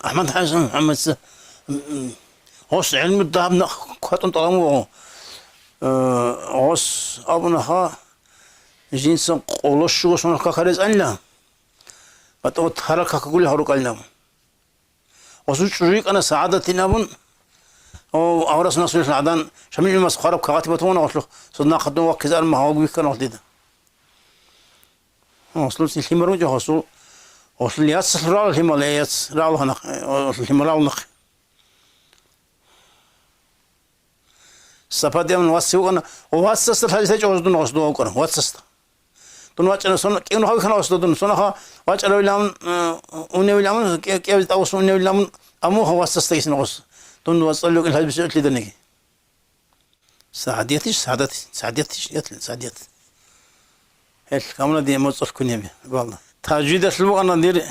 أحمد حسن محمد غص علم الذهب خطن طلمو غص أبنها جنس قولش وصنع كخرز أنلا بتوت حركة كل حركة أنلا وصل شريك أنا سعادة نابن أو أورس ناس في العدن شمل المسخرة بكاتبتون وصلوا صدنا خدوا وكذا المهاوي كانوا وحديدا وصلوا الحمرون جو وصل ياس رال الهماليات رال هنق الهمال نق سبادي من واسيو أنا واسست هذه تجوز دون وصلوا أو كنا واسست دون واتش سون كأنه هاي كنا وصلوا دون سونها واتش لو لام ونيو كيف تاوس ونيو لام أمو هو واسست يسنقص دون وصل له الهاي بسيط لدنيك سعادتي سعادت هل كاملا دي موصل كونيمي والله تجويد أسلوب أنا دير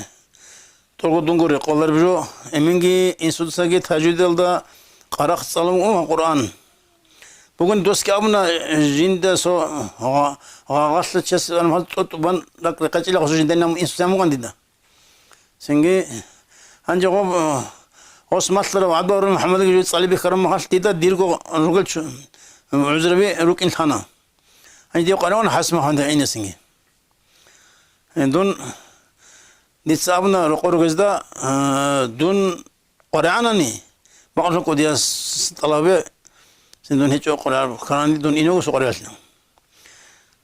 تقول دونغوري قولر بجو أمينجي إنسود ساقي تجويد الدا قرأ صلوا القرآن بقول دوس كابنا جند سو غاسل تشس أنا ما تطبان لك ركعتي خصوصا جند نام إنسود سامو عندنا سنجي هنجي هوس مثلا وعبر محمد جوز صلي بكرم مخاش تيدا ديركو رجل شو عذربي ركن ثانا هنجي قرآن حسمه عند عين سنجي دون نتسابنا رقور جزدا دون قرآنني بعض القدياس طلبة سندون هيجو قرآن كراني دون إنه سقرا لنا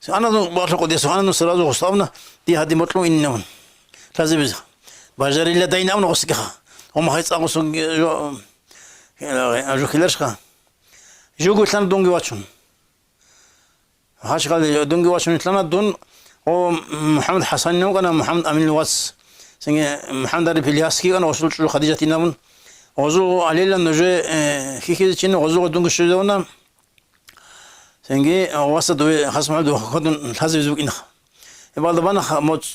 أنا دون بعض القدياس أنا نسرازو خصابنا دي هذه مطلوب إنهم لازم بزح بجار إلا دينا من غسكها هم هاي تساقو سون جو كيلرشكا جو قلت لنا دونجي واتشون هاش قال دونجي واتشون لنا دون او محمد حسن نو كان محمد امين الواس سنجي محمد البلياسكي كان وصلت له خديجه تنامن وزو عليلا نجي كيكي تشين وزو دونغ شدونا سنجي واسد خصم عبد خدن حزب زوقنا يبقى دبنا موت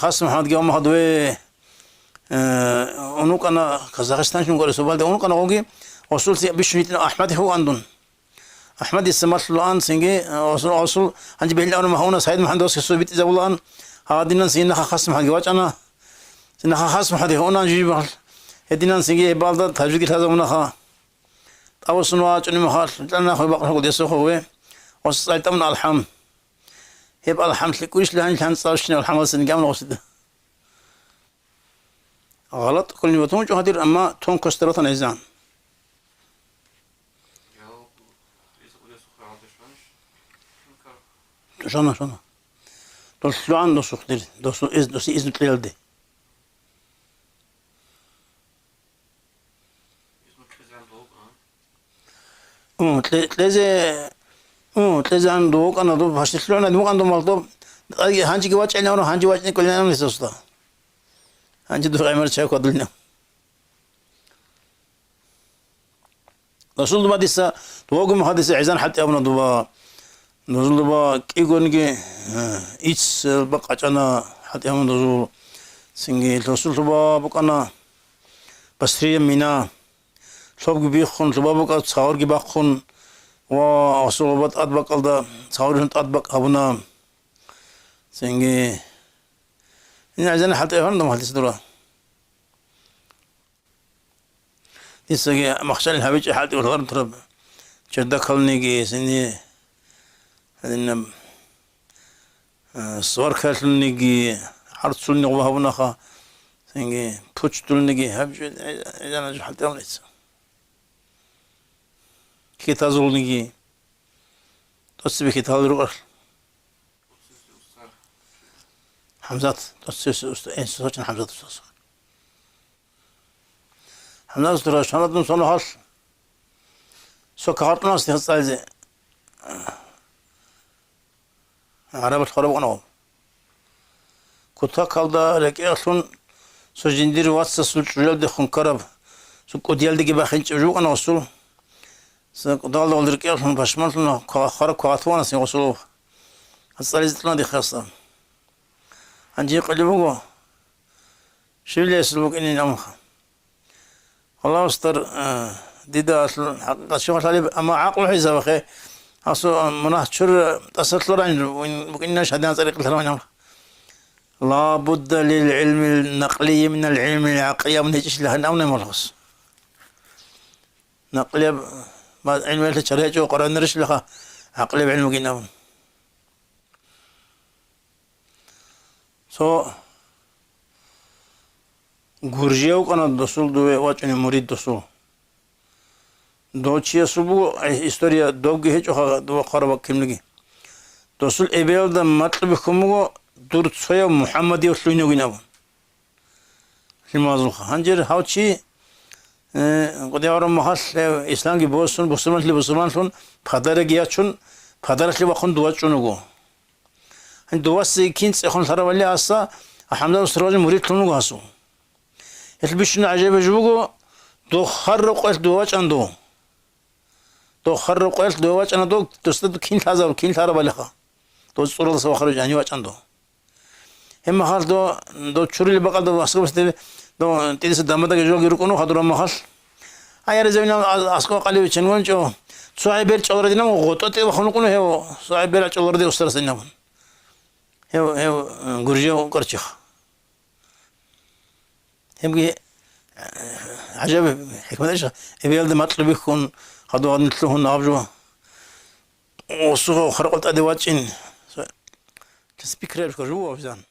خصم محمد قام هدوي اونو كان كازاخستان شنو قال سوبال اونو كان اوغي وصلت بشنيت احمد هو عندن أحمد السماس الآن سنجي أصل عندي بيلا أنا مهونا سعيد محمد دوس كسوبيت إذا والله هادينا سينا خاص محل جواج أنا سينا خاص محل هونا نجيب محل هدينا سنجي بالدا تجربة هذا منا خا أول سنوات أنا محل لأن أخوي بقى هو ديسو هو وصلت من الحم يبقى الحم لكلش لهني لهن صار شنو الحم سنجي من وصلت غلط كل ما تون جو هدير أما تون كسترات نيزان شلون شلون دوسو خدير دوسو إذن تليلدي تلازي عندوك أنا دو باش شلون عندوك عندو مالطو هانجي جواج أنا ورا هانجي واجني كلنا نسوستا هانجي دو عمر شاي كودلنا رسول الله ديسا توقم حديث عزان حتى أبنا دوبا نزول دبا كيغونجي إيش بقى أنا حتى هم نزول سنجي نزول دبا بقنا بسرية مينا شوب بيخون دبا بقى تصور بيخون وأصوبات أطبق على تصور هنت أطبق أبونا سنجي إن عزنا حتى هم نم حديث درا ديسجي مخشل الهبيج حتى والغرب ترب شد خلني سنجي هذين الصور كاتلنيجي حرصوني وهابنا خا سنجي بوشتولنيجي هبج إذا أنا جو حتى أمليس كي تازولنيجي تصبي كي تازول حمزات تصبي إنس سوتشن حمزات تصبي حمزات ترى شلون بدنا نصلي هاش سو كهربنا استهزأ عرب الخراب أنا كنت كالدا لكن أصلاً سجندير واتس سلطة دخون كرب سكوديال دقي بخنج جو أنا وصل سكودال دولار كي أصلاً بشمال خراب كاتوانا سين وصلوا هالصار يزتنا دي خاصة عندي قلبه شو اللي يسلوك إني نعم الله استر ديدا أصلاً شو خالي أما عقل حيزة بخي أصلا مناح شر تصلت لراني وين بقينا شهدنا طريق الثلوان لا بد للعلم النقلي من العلم العقلي من هيش لها ناون ملخص نقلي ما علم الشريعة جو قرآن نرش لها عقلي بعلم جناون سو غورجيو كان دسول دو واتني مريد دسول دوتشي سبو هستوريا دوغي هيجو دو خرب كيملغي دسول ابيل دا مطلب خمو دور سويا محمد يوسلينو غيناو المازل هانجر هاوتشي قد يورم محل اسلامي بوسون بوسمان سون فادرغيا چون فادرشلي وخون دوچونغو ان دواسي كينس اخون سراولي اسا حمد سراج مريد تونغو اسو البشنا عجيب جوجو دو خرق دوچ اندو دو خرق دوچ اندو تستد كين تازا كين تارا بالخا دو صورة سو خرج اني وچ اندو هم حال دو چوري بقى دو اسكو بس دو تيس دمدا جو يركونو خدرا محل ايار زمينا اسكو قليو چنگونچو صاحبير چولردينا غوتوتي خنقونو هو صاحبير چولردي استرسنا هو غورجيو قرچخ هم عجب حكمة إيش يبيل ده مطلب يكون خدوا نتلوهن أبجوا وصوه خرقت أدوات إن تسبيكرير كجوا أبزان